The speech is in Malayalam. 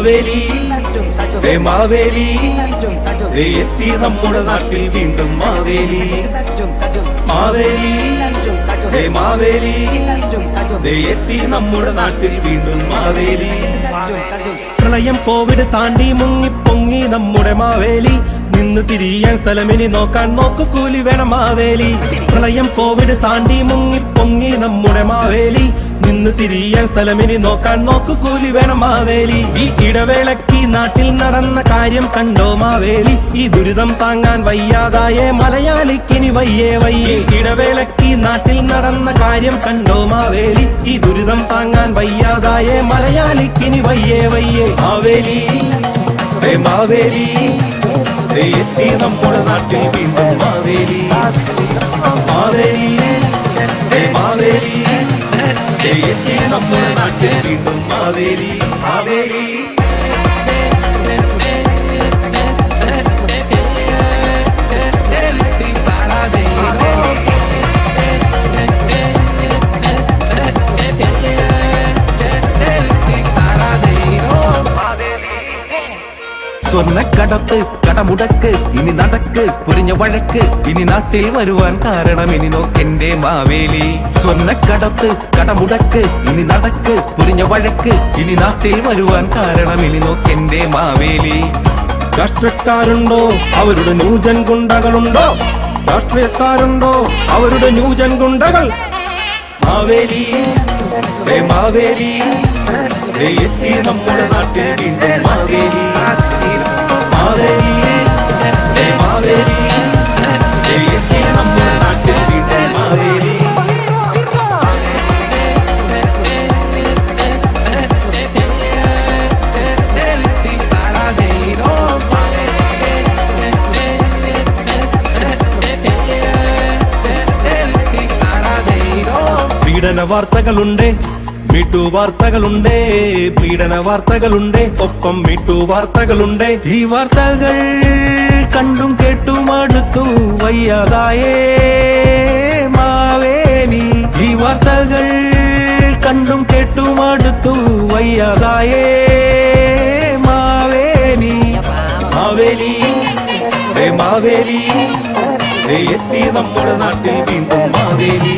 മാവേലി മാവേലി എത്തി നമ്മുടെ നാട്ടിൽ വീണ്ടും മാവേലി മാവേലി മാവേലി എത്തി നമ്മുടെ നാട്ടിൽ വീണ്ടും മാവേലി പ്രളയം കോവിഡ് താണ്ടി മുങ്ങിപ്പൊങ്ങി നമ്മുടെ മാവേലി നിന്ന് തിരിയാൻ സ്ഥലമിനി നോക്കാൻ നോക്കുകൂലി വേണം മാവേലി പ്രളയം കോവിഡ് താണ്ടി മുങ്ങിപ്പൊങ്ങി നമ്മുടെ മാവേലി നിന്ന് തിരിയാൻ സ്ഥലമിനി നോക്കാൻ നോക്കുകൂലി വേണം മാവേലി ഈ ഇടവേളയ്ക്ക് നാട്ടിൽ നടന്ന കാര്യം കണ്ടോ മാവേലി ഈ ദുരിതം താങ്ങാൻ വയ്യാതായ മലയാളിക്കിനി വയ്യേ വയ്യേ ഇടവേളയ്ക്ക് നാട്ടിൽ നടന്ന കാര്യം കണ്ടോ മാവേലി ഈ ദുരിതം താങ്ങാൻ വയ്യാതായ മലയാളിക്കിനി വയ്യേ വയ്യേ മാവേലി മാവേലി എത്തി നമ്മുടെ നാട്ടിൽ വീണ്ടും മാവേലി മാവേലി മാവേലി എത്തി നമ്മുടെ നാട്ടിൽ വീണ്ടും മാവേലി മാവേലി സ്വർണ്ണക്കടത്ത് കടമുടക്ക് ഇനി നടക്ക് പുരിഞ്ഞ വഴക്ക് ഇനി നാട്ടിൽ വരുവാൻ കാരണം ഇനി നോക്കെന്റെ മാവേലി സ്വർണ്ണക്കടത്ത് കടമുടക്ക് ഇനി നടക്ക് പുരിഞ്ഞ വഴക്ക് ഇനി നാട്ടിൽ വരുവാൻ കാരണം ഇനി നോക്കെന്റെ മാവേലി രാഷ്ട്രീയക്കാരുണ്ടോ അവരുടെ ന്യൂജൻ ഗുണ്ടകളുണ്ടോ രാഷ്ട്രീയക്കാരുണ്ടോ അവരുടെ ന്യൂജൻ ഗുണ്ടകൾ മാവേലി മാവേലി എത്തി നമ്മുടെ നാട്ടിൽ വീണ്ടും മാവേലി മാവേലി മാവേലി എത്തി നമ്മുടെ നാട്ടിൽ വീണ്ടും മാവേലി പീഡന വാർത്തകളുണ്ട് മീട്ടു വാർത്തകളുണ്ട് പീഡന വാർത്തകളുണ്ട് ഒപ്പം മീട്ടു വാർത്തകളുണ്ട് ഈ വാർത്തകൾ കണ്ടും കേട്ടും അടുത്തു വയ്യാതായേ മാവേലി ഈ വാർത്തകൾ കണ്ടും കേട്ടും അടുത്തു വയ്യാതായേ മാവേലി മാവേലി മാവേലി എത്തി നമ്മുടെ നാട്ടിൽ വീണ്ടും മാവേലി